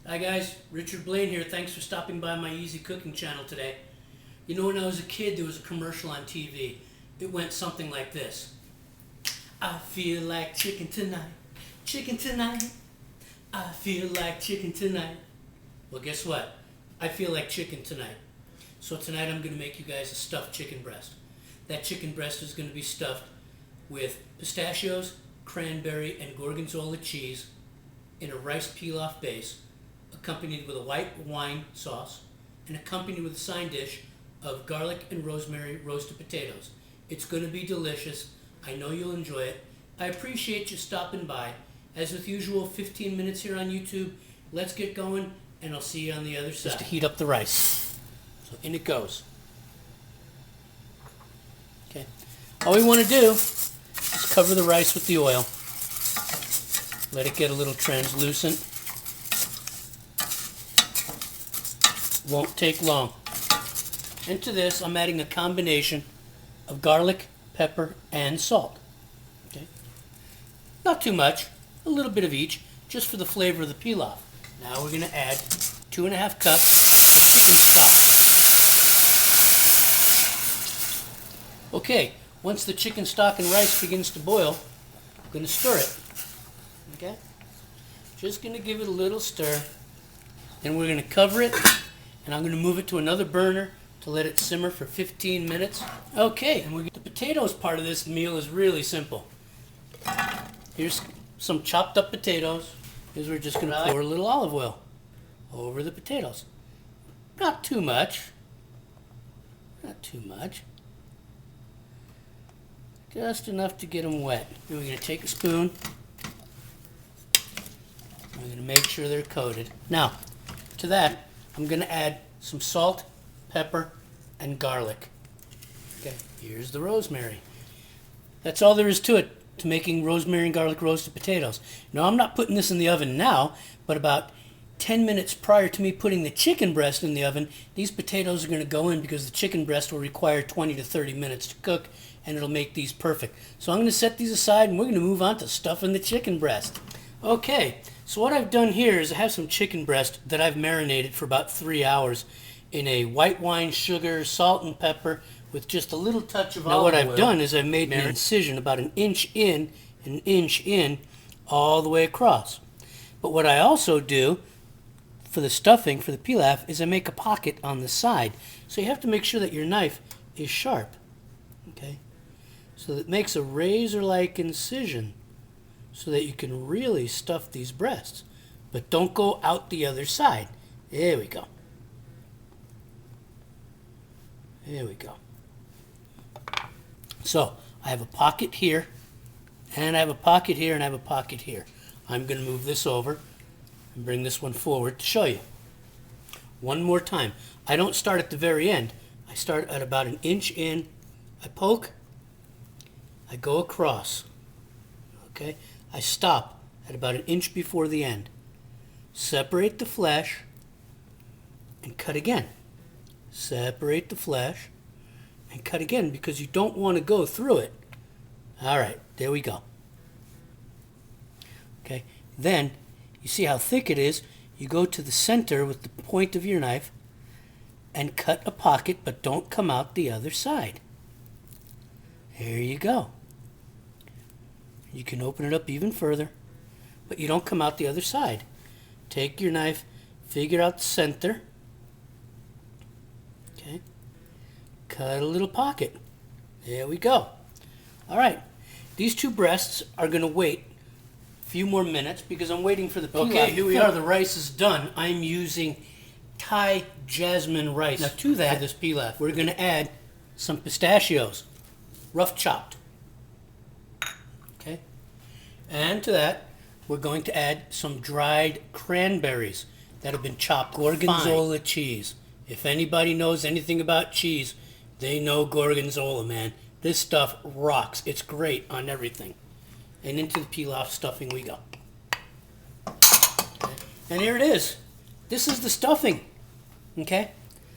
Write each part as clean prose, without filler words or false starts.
Hi guys, Richard Blaine here. Thanks for stopping by my easy cooking channel today. You know, when I was a kid, there was a commercial on TV. It went something like this. I feel like chicken tonight, chicken tonight. I feel like chicken tonight. Well, guess what? I feel like chicken tonight. So tonight I'm going to make you guys a stuffed chicken breast. That chicken breast is going to be stuffed with pistachios, cranberry, and gorgonzola cheese in a rice pilaf base, accompanied with a white wine sauce, and accompanied with a side dish of garlic and rosemary roasted potatoes. It's going to be delicious. I know you'll enjoy it. I appreciate you stopping by. As with usual, 15 minutes here on YouTube. Let's get going, and I'll see you on the other side. Just to heat up the rice. So in it goes. Okay. All we want to do is cover the rice with the oil. Let it get a little translucent. Won't take long. Into this, I'm adding a combination of garlic, pepper, and salt. Okay. Not too much, a little bit of each, just for the flavor of the pilaf. Now we're going to add 2.5 cups of chicken stock. Okay, once the chicken stock and rice begins to boil, I'm going to stir it. Okay? Just going to give it a little stir. Then we're going to cover it, and I'm going to move it to another burner to let it simmer for 15 minutes. Okay, and the potatoes part of this meal is really simple. Here's some chopped up potatoes. We're just going to pour a little olive oil over the potatoes. Not too much. Not too much. Just enough to get them wet. Then we're going to take a spoon. We're going to make sure they're coated. Now, to that, I'm going to add some salt, pepper, and garlic. Okay, here's the rosemary. That's all there is to it, to making rosemary and garlic roasted potatoes. Now, I'm not putting this in the oven now, but about 10 minutes prior to me putting the chicken breast in the oven, these potatoes are going to go in because the chicken breast will require 20 to 30 minutes to cook, and it'll make these perfect. So I'm going to set these aside, and we're going to move on to stuffing the chicken breast. Okay, so what I've done here is I have some chicken breast that I've marinated for about 3 hours in a white wine, sugar, salt, and pepper with just a little touch of olive oil. Now what I've done is I've made an incision about an inch in and an inch in all the way across. But what I also do for the stuffing, for the pilaf, is I make a pocket on the side. So you have to make sure that your knife is sharp. Okay? So that it makes a razor-like incision so that you can really stuff these breasts. But don't go out the other side. There we go. There we go. So, I have a pocket here, and I have a pocket here, and I have a pocket here. I'm going to move this over and bring this one forward to show you. One more time. I don't start at the very end. I start at about an inch in. I poke. I go across. Okay? I stop at about an inch before the end. Separate the flesh and cut again. Separate the flesh and cut again because you don't want to go through it. Alright, there we go. Okay, then you see how thick it is. You go to the center with the point of your knife and cut a pocket, but don't come out the other side. There you go. You can open it up even further, but you don't come out the other side. Take your knife, figure out the center. Okay. Cut a little pocket. There we go. All right. These two breasts are going to wait a few more minutes because I'm waiting for the pilaf. Okay, here we are. The rice is done. I'm using Thai jasmine rice. Now to that, for this pilaf, we're going to add some pistachios, rough chopped. Okay. And to that, we're going to add some dried cranberries that have been chopped. Gorgonzola cheese. If anybody knows anything about cheese, they know Gorgonzola, man. This stuff rocks. It's great on everything. And into the pilaf stuffing we go. Okay. And here it is. This is the stuffing. Okay?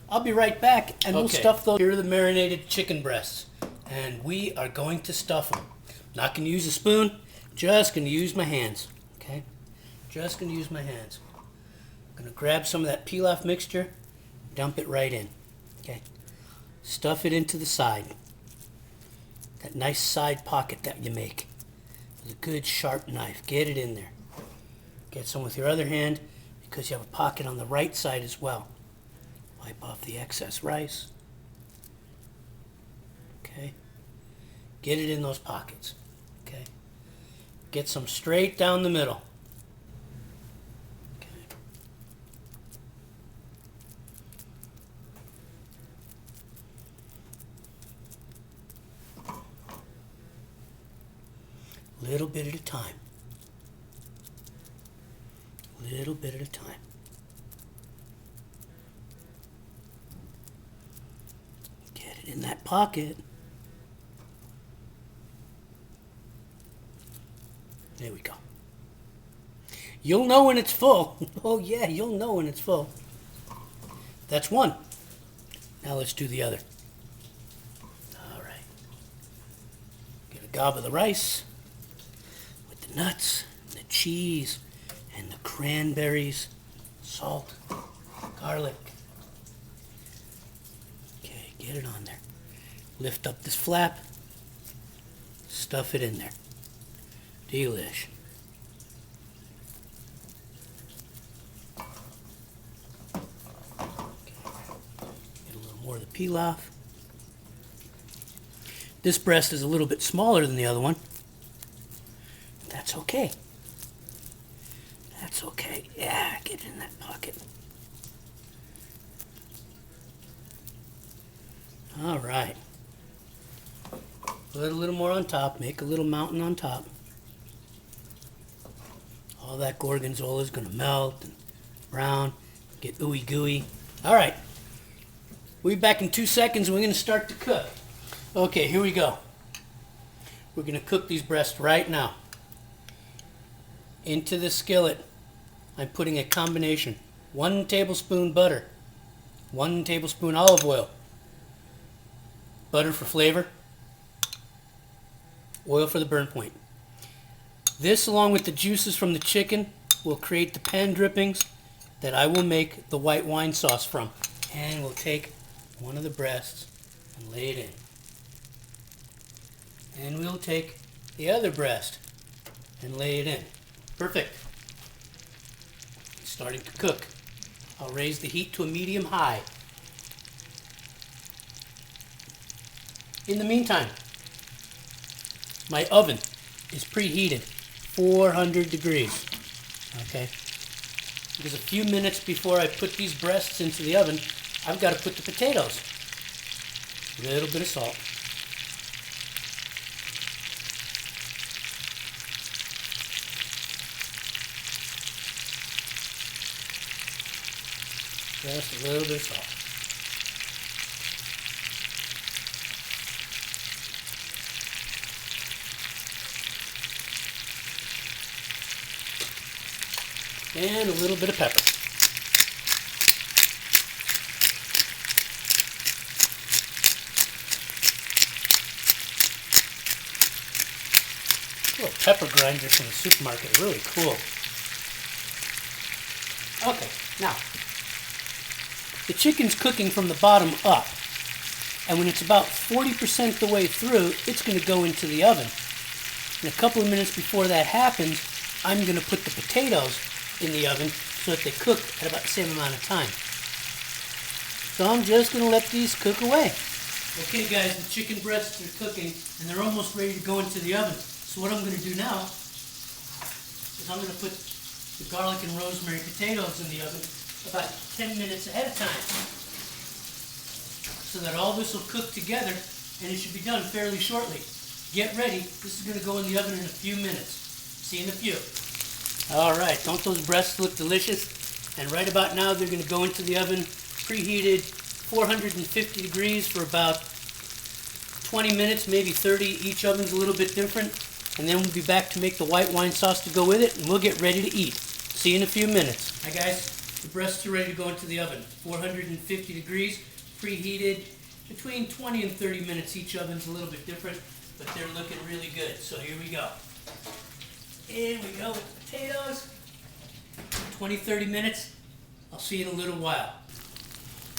I'll be right back, and we'll stuff those. Here are the marinated chicken breasts. And we are going to stuff them. Not going to use a spoon. Just going to use my hands. Okay? Just going to use my hands. I'm going to grab some of that Pilaf mixture, dump it right in. Okay. Stuff it into the side. That nice side pocket that you make with a good sharp knife. Get it in there. Get some with your other hand because you have a pocket on the right side as well. Wipe off the excess rice. Okay. Get it in those pockets. Okay. Get some straight down the middle. Little bit at a time. Little bit at a time. Get it in that pocket. There we go. You'll know when it's full. Oh yeah, you'll know when it's full. That's one. Now let's do the other. All right. Get a gob of the rice. Nuts, and the cheese, and the cranberries, salt, garlic. Okay, get it on there. Lift up this flap, stuff it in there. Delish. Okay. Get a little more of the pilaf. This breast is a little bit smaller than the other one. That's okay. That's okay. Yeah, get it in that pocket. All right. Put a little more on top. Make a little mountain on top. All that Gorgonzola is going to melt and brown, get ooey gooey. All right. We'll be back in 2 seconds and we're going to start to cook. Okay, here we go. We're going to cook these breasts right now. Into the skillet, I'm putting a combination. 1 tablespoon butter, 1 tablespoon olive oil, butter for flavor, oil for the burn point. This, along with the juices from the chicken, will create the pan drippings that I will make the white wine sauce from. And we'll take one of the breasts and lay it in. And we'll take the other breast and lay it in. Perfect. It's starting to cook. I'll raise the heat to a medium high. In the meantime, my oven is preheated, 400 degrees. Okay? Because a few minutes before I put these breasts into the oven, I've got to put the potatoes. A little bit of salt. Just a little bit of salt. And a little bit of pepper. Little pepper grinders from the supermarket, really cool. Okay, now, the chicken's cooking from the bottom up, and when it's about 40% the way through, it's going to go into the oven. And a couple of minutes before that happens, I'm going to put the potatoes in the oven so that they cook at about the same amount of time. So I'm just going to let these cook away. Okay guys, the chicken breasts are cooking, and they're almost ready to go into the oven. So what I'm going to do now is I'm going to put the garlic and rosemary potatoes in the oven about 10 minutes ahead of time, so that all this will cook together and it should be done fairly shortly. Get ready. This is going to go in the oven in a few minutes. See you in a few. All right, don't those breasts look delicious? And right about now they're going to go into the oven preheated 450 degrees for about 20 minutes, maybe 30. Each oven's a little bit different. And then we'll be back to make the white wine sauce to go with it, and we'll get ready to eat. See you in a few minutes. Hi guys. The breasts are ready to go into the oven. 450 degrees, preheated, between 20 and 30 minutes. Each oven's a little bit different, but they're looking really good. So here we go. In we go with the potatoes. 20, 30 minutes. I'll see you in a little while.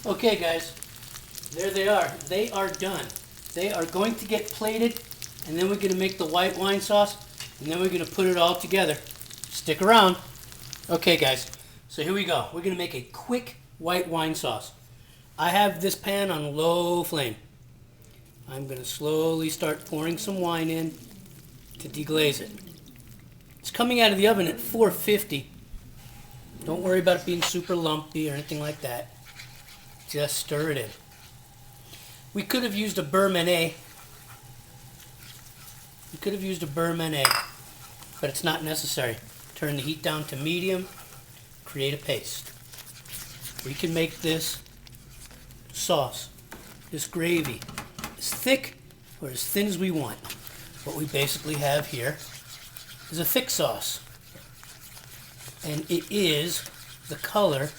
Okay guys, there they are. They are done. They are going to get plated, and then we're going to make the white wine sauce, and then we're going to put it all together. Stick around. Okay guys, so here we go. We're going to make a quick white wine sauce. I have this pan on low flame. I'm going to slowly start pouring some wine in to deglaze it. It's coming out of the oven at 450. Don't worry about it being super lumpy or anything like that. Just stir it in. We could have used a beurre mayonnaise. But it's not necessary. Turn the heat down to medium. Create a paste. We can make this sauce, this gravy, as thick or as thin as we want. What we basically have here is a thick sauce. And it is the color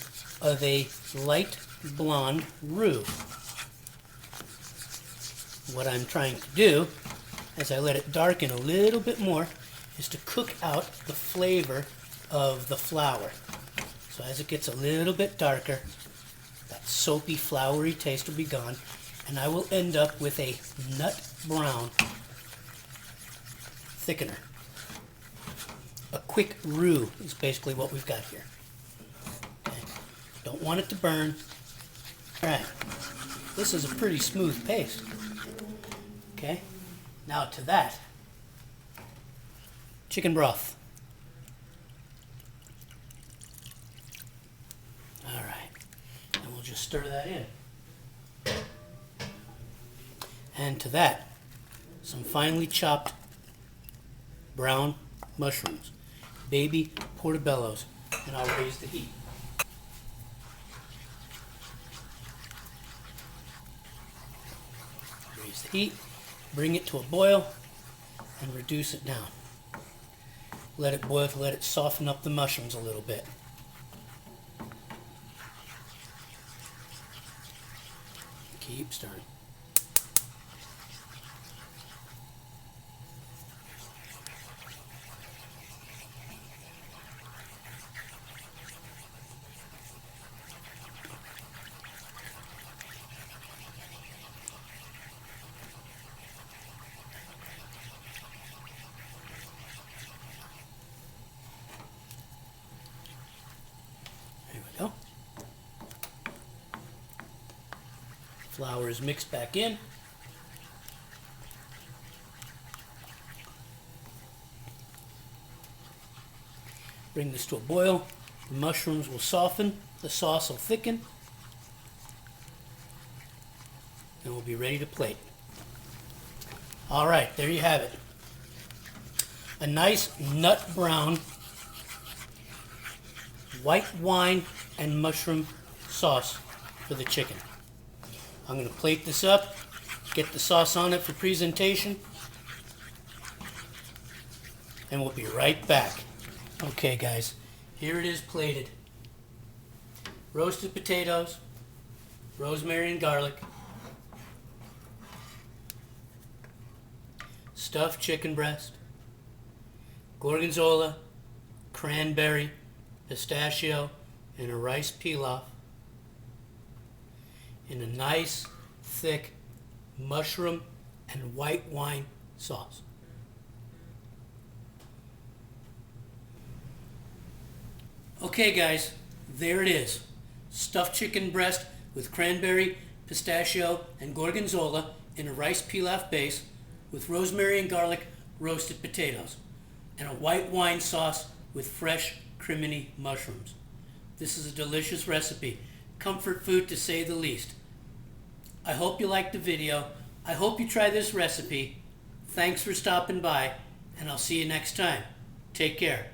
of a light blonde roux. What I'm trying to do, as I let it darken a little bit more, is to cook out the flavor of the flour. So as it gets a little bit darker, that soapy, floury taste will be gone, and I will end up with a nut brown thickener. A quick roux is basically what we've got here. Okay. Don't want it to burn. Alright, this is a pretty smooth paste. Okay, now to that, chicken broth. Alright, and we'll just stir that in. And to that, some finely chopped brown mushrooms, baby portobellos, and I'll raise the heat. Raise the heat, bring it to a boil, and reduce it down. Let it boil to let it soften up the mushrooms a little bit. Keep stirring. There we go. Flour is mixed back in. Bring this to a boil. The mushrooms will soften. The sauce will thicken. And we'll be ready to plate. All right, there you have it. A nice nut brown white wine and mushroom sauce for the chicken. I'm going to plate this up, get the sauce on it for presentation, and we'll be right back. Okay guys, here it is plated. Roasted potatoes, rosemary and garlic, stuffed chicken breast, gorgonzola, cranberry, pistachio, and a rice pilaf, in a nice, thick mushroom and white wine sauce. Okay guys, there it is. Stuffed chicken breast with cranberry, pistachio, and gorgonzola in a rice pilaf base with rosemary and garlic roasted potatoes, and a white wine sauce with fresh criminy mushrooms. This is a delicious recipe. Comfort food to say the least. I hope you liked the video. I hope you try this recipe. Thanks for stopping by, and I'll see you next time. Take care.